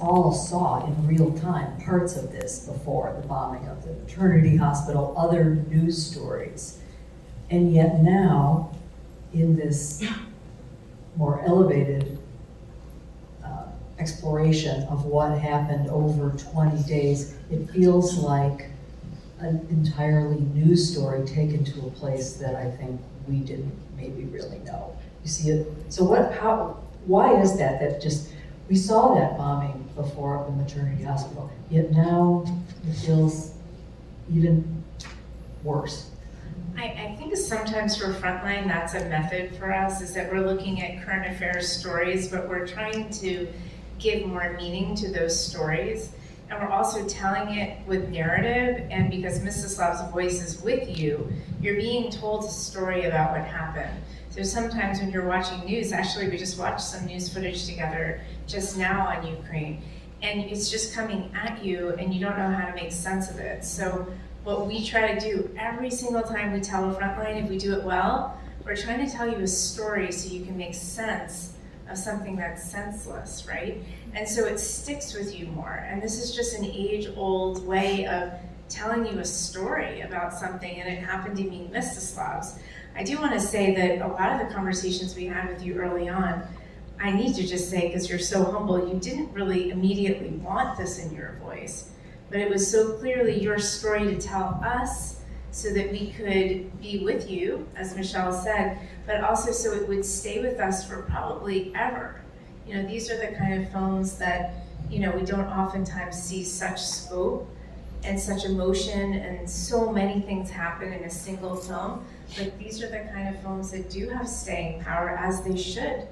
all saw in real time parts of this before, the bombing of the maternity hospital, other news stories. And yet now, in this more elevated exploration of what happened over 20 days, it feels like an entirely new story taken to a place that I think we didn't maybe really know. You see it? So why is that? That just, we saw that bombing before the maternity hospital, yet now it feels even worse. I think sometimes for Frontline, that's a method for us, is that we're looking at current affairs stories, but we're trying to give more meaning to those stories. And we're also telling it with narrative, and because Mstislav's voice is with you, you're being told a story about what happened. So sometimes when you're watching news, actually we just watched some news footage together just now on Ukraine, and it's just coming at you and you don't know how to make sense of it. So what we try to do every single time we tell a Frontline, if we do it well, we're trying to tell you a story so you can make sense of something that's senseless, right? And so it sticks with you more. And this is just an age-old way of telling you a story about something, and it happened to be Mstislav's. I do want to say that a lot of the conversations we had with you early on, I need to just say, because you're so humble, you didn't really immediately want this in your voice, but it was so clearly your story to tell us so that we could be with you, as Michelle said, but also so it would stay with us for probably ever. You know, these are the kind of films that, you know, we don't oftentimes see such scope and such emotion, and so many things happen in a single film. But these are the kind of films that do have staying power, as they should,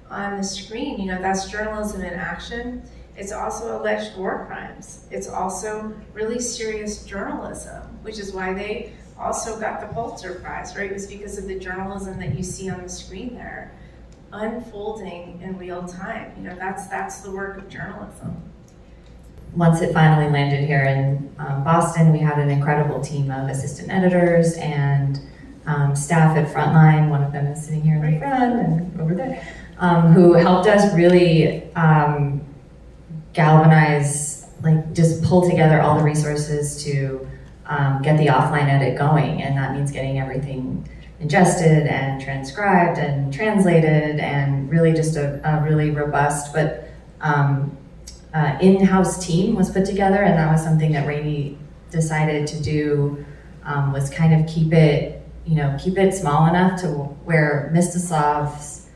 on the screen. You know, that's journalism in action. It's also alleged war crimes. It's also really serious journalism, which is why they also got the Pulitzer Prize, right? It was because of the journalism that you see on the screen there, unfolding in real time. You know, that's the work of journalism. Once it finally landed here in Boston, we had an incredible team of assistant editors and staff at Frontline. One of them is sitting here in the front and over there, who helped us really galvanize, like just pull together all the resources to get the offline edit going. And that means getting everything ingested and transcribed and translated, and really just a really robust but in-house team was put together. And that was something that Raney decided to do, was kind of keep it small enough to where Mstislav's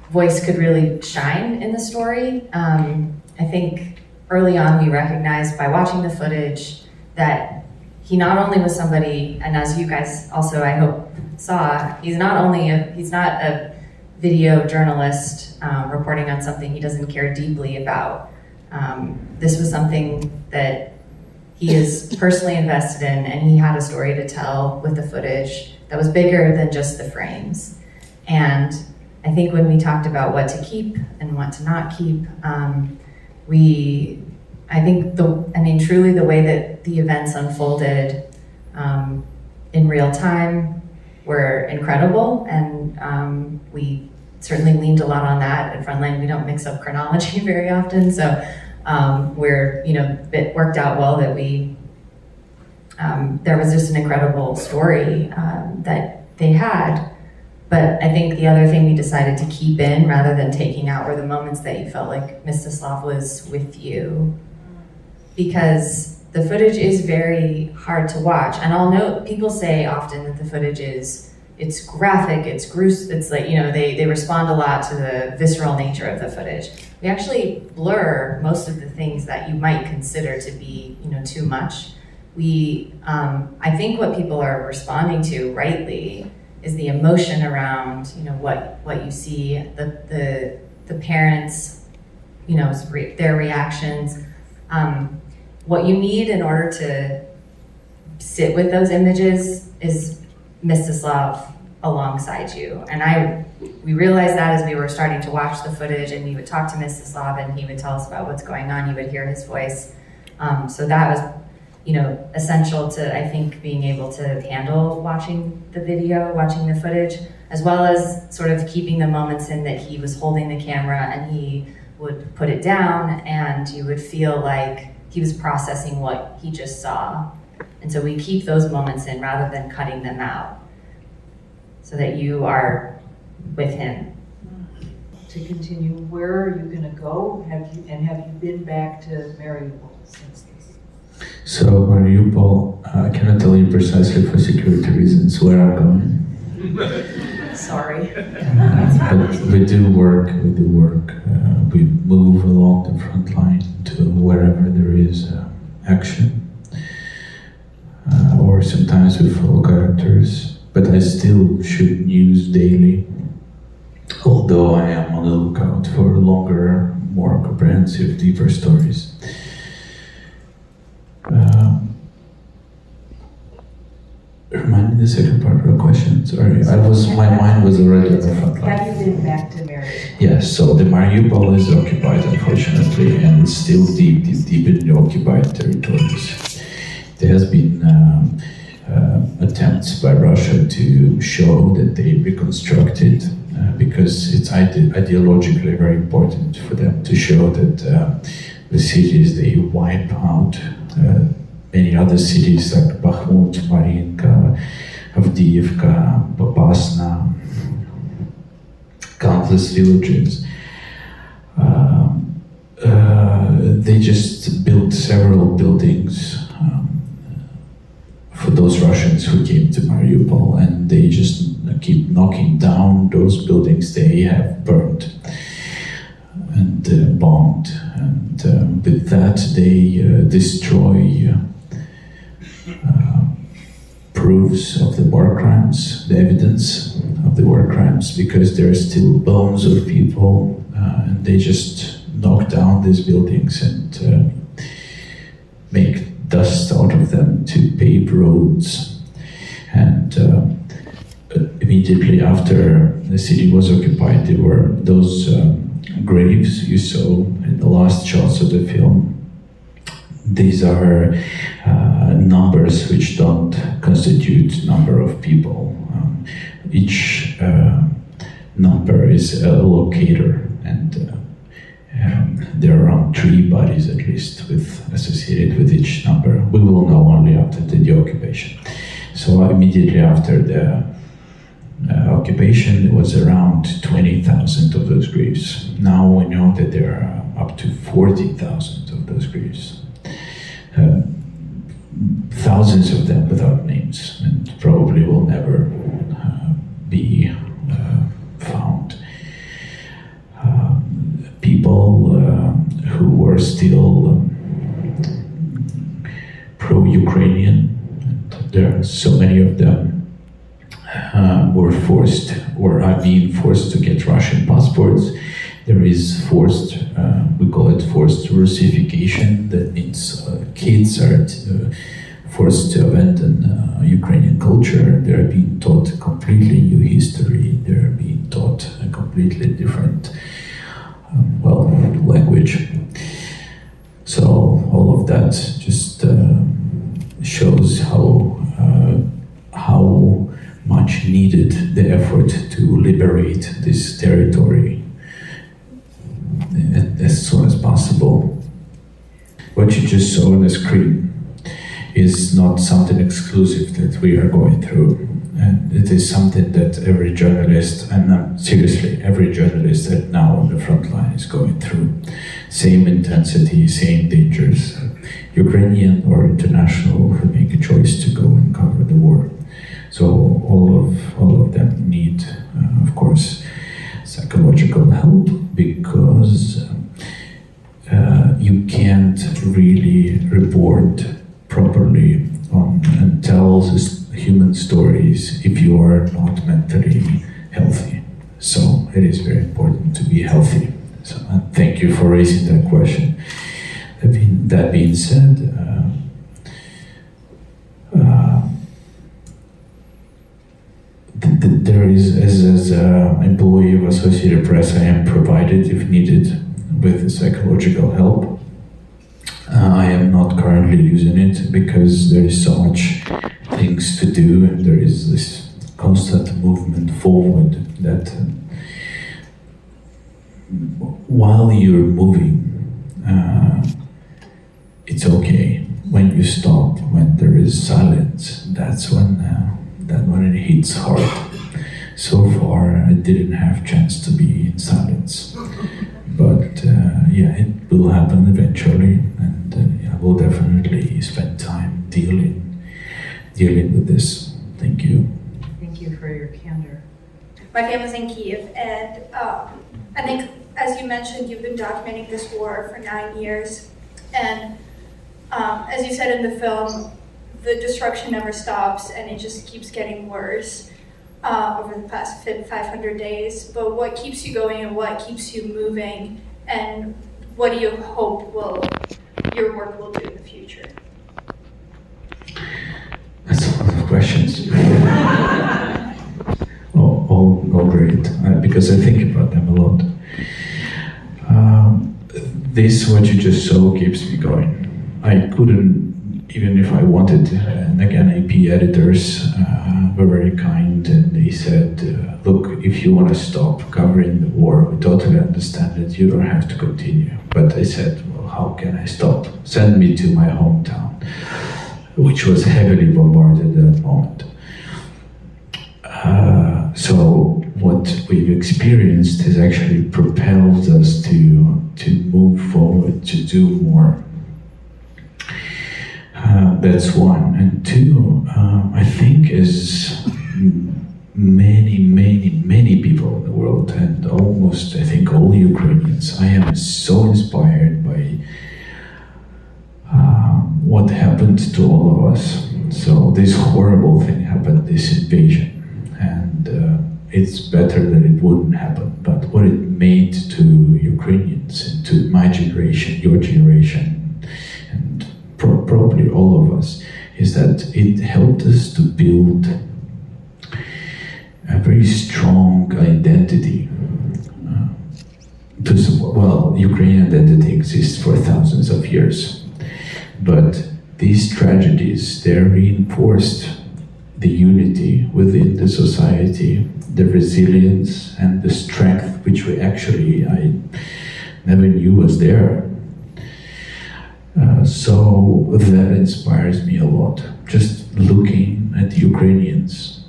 voice could really shine in the story. I think early on we recognized by watching the footage that he not only was somebody, and as you guys also I hope saw, he's not a video journalist reporting on something he doesn't care deeply about. This was something that he is personally invested in, and he had a story to tell with the footage that was bigger than just the frames. And I think when we talked about what to keep and what to not keep, truly the way that the events unfolded in real time were incredible, and we certainly leaned a lot on that. At Frontline, we don't mix up chronology very often, so it worked out well that there was just an incredible story that they had. But I think the other thing we decided to keep in rather than taking out were the moments that you felt like Mstyslav was with you, because the footage is very hard to watch. And I'll note, people say often that the footage it's graphic, it's gruesome, it's like, they respond a lot to the visceral nature of the footage. We actually blur most of the things that you might consider to be, too much. I think what people are responding to rightly is the emotion around, what you see, the parents, their reactions. What you need in order to sit with those images is Mstyslav alongside you. And we realized that as we were starting to watch the footage, and we would talk to Mstyslav and he would tell us about what's going on, you would hear his voice. So that was, essential to, I think, being able to handle watching the video, watching the footage, as well as sort of keeping the moments in that he was holding the camera and he would put it down, and you would feel like he was processing what he just saw. And so we keep those moments in rather than cutting them out, so that you are with him. To continue, where are you gonna go? Have you been back to Mariupol since this? So Mariupol, I cannot tell you precisely for security reasons where I'm going. Sorry. But we do work. We move along the front line to wherever there is action. Or sometimes we follow characters, but I still shoot news daily. Although I am on the lookout for longer, more comprehensive, deeper stories. Remind me the second part of the question. Sorry, my mind was already on the front line. Have you been back to Mariupol? Yes, so the Mariupol is occupied, unfortunately, and it's still deep in the occupied territories. There has been attempts by Russia to show that they reconstructed, because it's ideologically very important for them to show that the cities they wipe out, many other cities like Bakhmut, Mariinka, Avdiivka, Popasna, countless villages. They just built several buildings for those Russians who came to Mariupol, and they just keep knocking down those buildings they have burned and bombed. And with that, they destroy proofs of the war crimes, the evidence of the war crimes, because there are still bones of people, and they just knock down these buildings and make dust out of them to pave roads. And immediately after the city was occupied, there were those graves you saw in the last shots of the film. These are numbers which don't constitute number of people. Each number is a locator, and there are around 3 bodies at least associated with each number. We will know only after the occupation. So immediately after the occupation, there was around 20,000 of those graves. Now we know that there are up to 40,000 of those graves. Thousands of them without names, and probably will never be found. People who were still pro-Ukrainian, and there are so many of them, were forced, or are being forced to get Russian passports. There is forced, we call it forced Russification. That means kids are forced to abandon Ukrainian culture. They're being taught completely new history. They're being taught a completely different, language. So all of that just shows how much needed the effort to liberate this territory as soon as possible. What you just saw on the screen is not something exclusive that we are going through. And it is something that every journalist, and seriously, every journalist that now on the front line is going through. Same intensity, same dangers. Ukrainian or international who make a choice to go and cover the war. So all of them need, of course, psychological help, because you can't really report properly on and tell human stories if you are not mentally healthy. So it is very important to be healthy. So thank you for raising that question. That being said, there is, as an employee of Associated Press, I am provided, if needed, with psychological help. I am not currently using it because there is so much things to do, and there is this constant movement forward that while you're moving, it's okay. When you stop, when there is silence, that's when it hits hard. So far, I didn't have chance to be in silence, but yeah, it will happen eventually, and I will definitely spend time dealing with this. Thank you. Thank you for your candor. My family's in Kyiv, and I think, as you mentioned, you've been documenting this war for 9 years, and as you said in the film, the destruction never stops, and it just keeps getting worse over the past 500 days. But what keeps you going, and what keeps you moving, and what do you hope your work will do in the future? That's a lot of questions. all great, because I think about them a lot. This, what you just saw, keeps me going. I couldn't, even if I wanted, and again, AP editors were very kind, and they said, look, if you want to stop covering the war, we totally understand it, you don't have to continue. But I said, well, how can I stop? Send me to my hometown, which was heavily bombarded at that moment. So what we've experienced has actually propelled us to move forward, to do more. That's one. And two, I think as many people in the world, and almost, I think, all Ukrainians, I am so inspired by what happened to all of us. So this horrible thing happened, this invasion. And it's better that it wouldn't happen. But what it made to Ukrainians, and to my generation, your generation, and probably all of us, is that it helped us to build a very strong identity. Ukrainian identity exists for thousands of years, but these tragedies, they reinforced the unity within the society, the resilience and the strength, which I never knew was there. So that inspires me a lot. Just looking at Ukrainians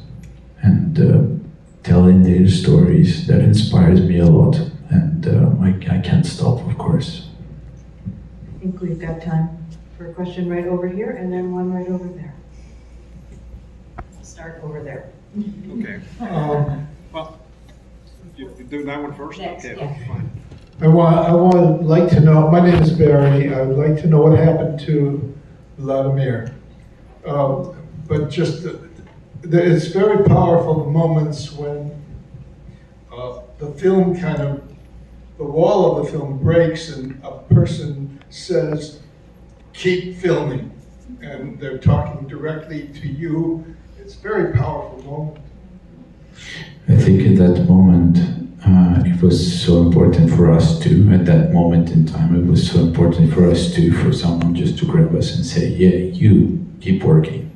and telling their stories, that inspires me a lot. And I can't stop, of course. I think we've got time for a question right over here, and then one right over there. I'll start over there. Okay. Well, you do that one first? Next, Okay, yeah. fine. I would like to know, my name is Barry, I would like to know what happened to Vladimir. But just, it's very powerful, the moments when the film the wall of the film breaks and a person says, keep filming. And they're talking directly to you. It's a very powerful moment. I think at that moment, it was so important for us too, at that moment in time, it was so important for us too, for someone just to grab us and say, yeah, you keep working.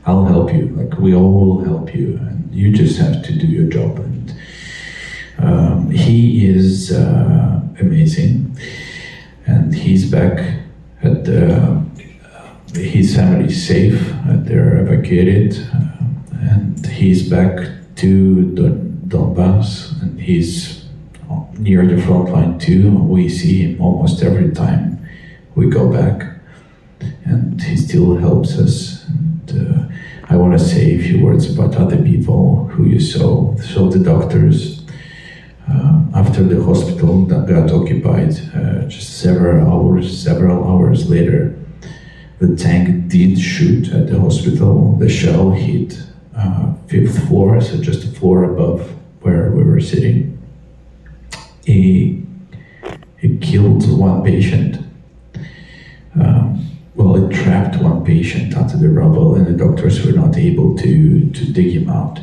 I'll help you. Like, we all will help you, and you just have to do your job. And he is amazing, and he's back at his family's safe. They're evacuated, and he's back to Donbass, and he's near the front line too. We see him almost every time we go back, and he still helps us. And I want to say a few words about other people who you saw. So the doctors, after the hospital that got occupied, just several hours later, the tank did shoot at the hospital. The shell hit 5th floor, so just a floor above where we were sitting. It killed one patient. It trapped one patient under the rubble, and the doctors were not able to dig him out.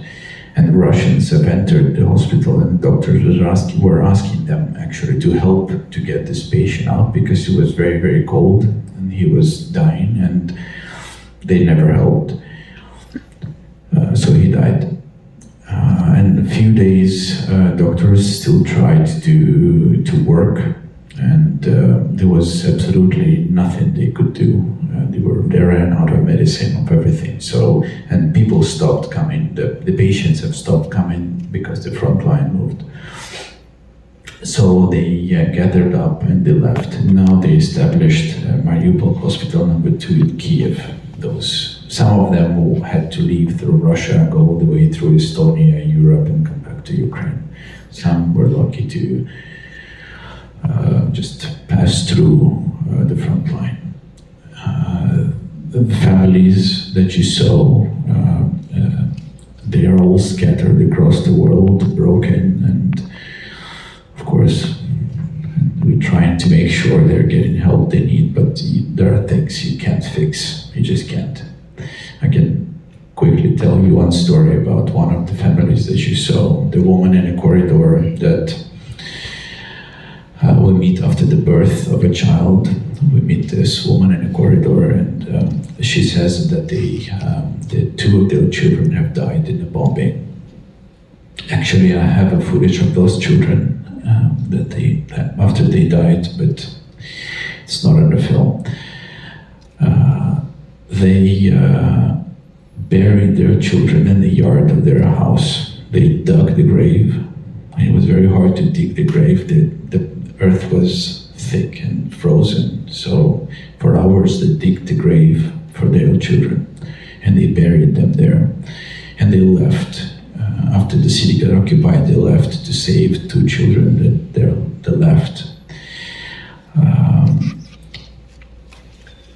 And the Russians have entered the hospital, and the doctors were asking them actually to help to get this patient out, because he was very, very cold and he was dying, and they never helped. So he died. And a few days, doctors still tried to work, and there was absolutely nothing they could do. They ran out of medicine, of everything. So, and people stopped coming. The patients have stopped coming because the front line moved. So they gathered up and they left. And now they established Mariupol Hospital number 2 in Kiev. Some of them who had to leave through Russia, go all the way through Estonia, Europe, and come back to Ukraine. Some were lucky to just pass through the front line. The families that you saw, they are all scattered across the world, broken, and of course, we're trying to make sure they're getting help they need, but there are things you can't fix. You just can't. I can quickly tell you one story about one of the families that you saw, the woman in a corridor that we meet after the birth of a child. We meet this woman in a corridor, and she says that the 2 of their children have died in a bombing. Actually, I have a footage of those children after they died, but it's not on the film. They buried their children in the yard of their house. They dug the grave. It was very hard to dig the grave. The earth was thick and frozen, so for hours they dig the grave for their children, and they buried them there. And they left. After the city got occupied, they left to save 2 children that left.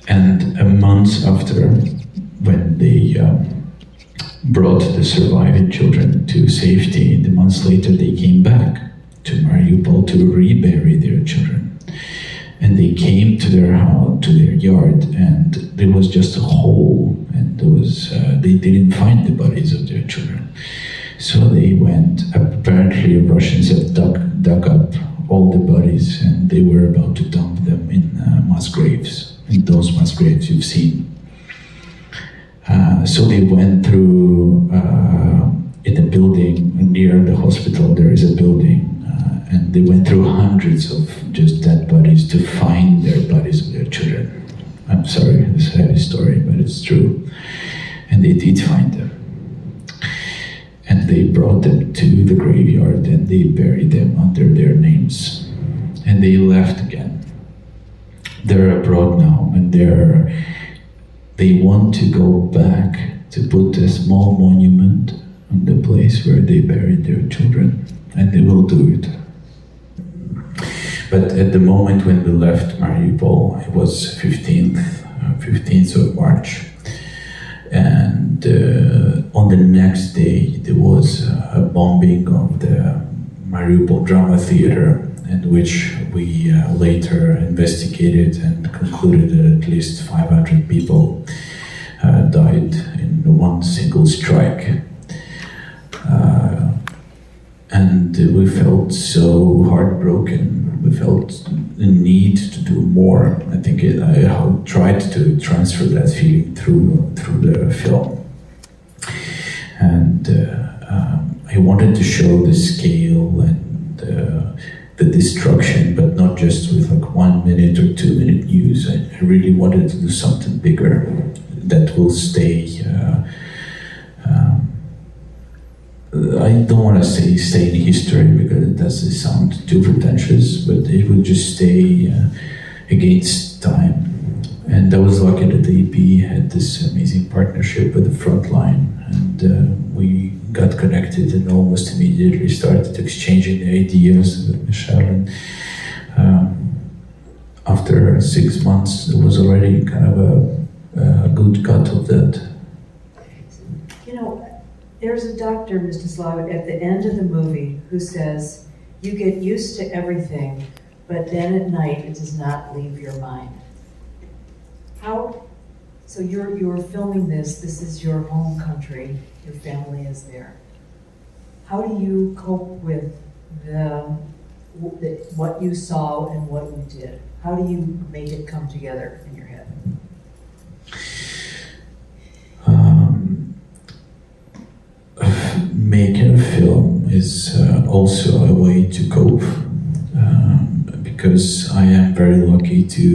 And a month after, when they brought the surviving children to safety, the months later they came back to Mariupol to rebury their children. And they came to their house, to their yard, and there was just a hole, and they didn't find the bodies of their children. So they went, apparently Russians have dug up all the bodies, and they were about to dump them in mass graves, in those mass graves you've seen. So they went through, in a building near the hospital, there is a building, and they went through hundreds of just dead bodies to find their bodies of their children. I'm sorry, it's a heavy story, but it's true. And they did find them. And they brought them to the graveyard and they buried them under their names. And they left again. They're abroad now, and they want to go back to put a small monument on the place where they buried their children, and they will do it. But at the moment when we left Mariupol, it was 15th of March. And on the next day, there was a bombing of the Mariupol Drama Theater, in which we later investigated and concluded that at least 500 people died in one single strike. And we felt so heartbroken. We felt the need to do more. I think I tried to transfer that feeling through the film. And I wanted to show the scale and the destruction, but not just with like 1 minute or 2 minute news. I really wanted to do something bigger that will stay. I don't want to say stay in history because it doesn't sound too pretentious, but it would just stay against time. And I was lucky that the EP had this amazing partnership with the Frontline, and we got connected and almost immediately started exchanging the ideas with Michelle. And after 6 months, there was already kind of a good cut of that. You know, there's a doctor, Mstyslav, at the end of the movie who says, you get used to everything, but then at night it does not leave your mind. So you're filming this is your home country, your family is there. How do you cope with what you saw and what you did? How do you make it come together in your head? is also a way to cope, because I am very lucky to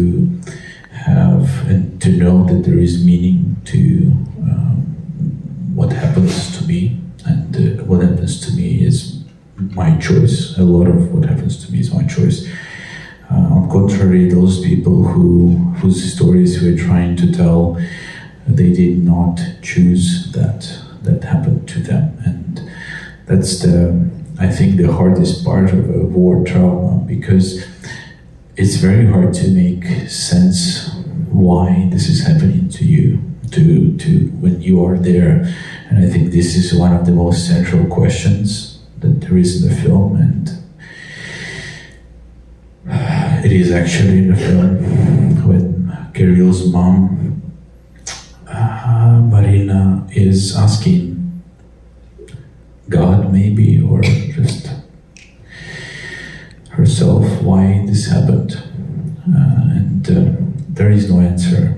have and to know that there is meaning to what happens to me, and what happens to me is my choice. A lot of what happens to me is my choice. On contrary, those people whose stories we're trying to tell, they did not choose that happened to them, and that's I think the hardest part of a war trauma, because it's very hard to make sense why this is happening to you, to when you are there. And I think this is one of the most central questions that there is in the film, and it is actually in the film when Kirill's mom, Marina, is asking God maybe, or just herself, why this happened, and there is no answer.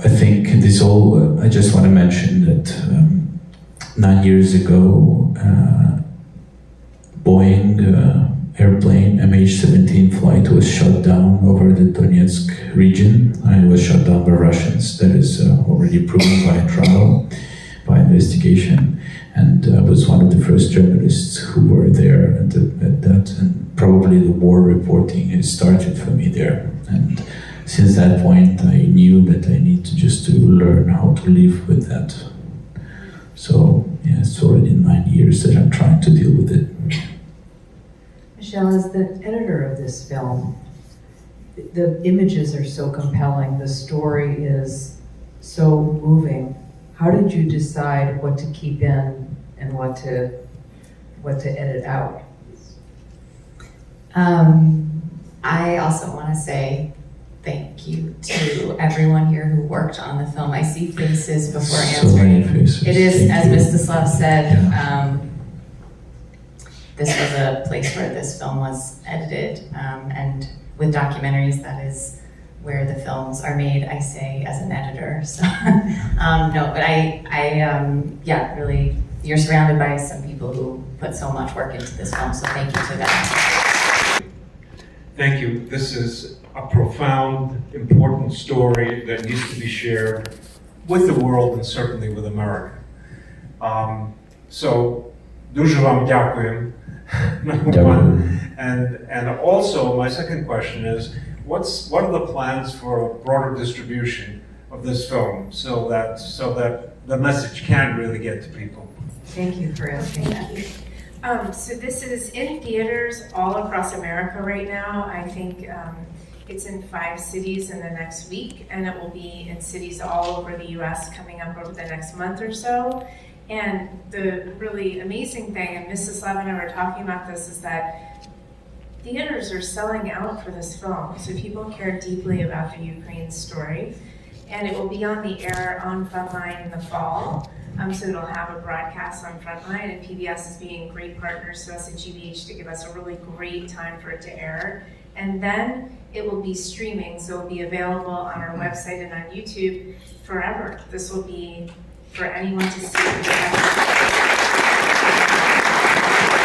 I think this all, I just want to mention that 9 years ago, Boeing airplane MH17 flight was shot down over the Donetsk region. It was shot down by Russians. That is already proven by trial, by investigation. And I was one of the first journalists who were there at that, and probably the war reporting has started for me there. And since that point, I knew that I need to learn how to live with that. So yeah, it's already 9 years that I'm trying to deal with it. Michelle, as the editor of this film, the images are so compelling, the story is so moving. How did you decide what to keep in and what to edit out? I also want to say thank you to everyone here who worked on the film. I see faces before So many answering. faces. It is, Thank as you. Mstyslav said, Yeah. this was a place where this film was edited, and with documentaries, that is where the films are made, I say, as an editor. So, no, but yeah, really, you're surrounded by some people who put so much work into this film, so thank you to them. Thank you. This is a profound, important story that needs to be shared with the world and certainly with America. So, дуже вам дякуємо, number one. And also, my second question is, what are the plans for a broader distribution of this film so that the message can really get to people? Thank you for asking that. So this is in theaters all across America right now. I think it's in 5 cities in the next week, and it will be in cities all over the US coming up over the next month or so. And the really amazing thing, and Mstyslav and I were talking about this, is that theaters are selling out for this film. So people care deeply about the Ukraine story. And it will be on the air on Frontline in the fall. So it'll have a broadcast on Frontline, and PBS is being great partners to us at GBH to give us a really great time for it to air. And then it will be streaming, so it'll be available on our website and on YouTube forever. This will be for anyone to see.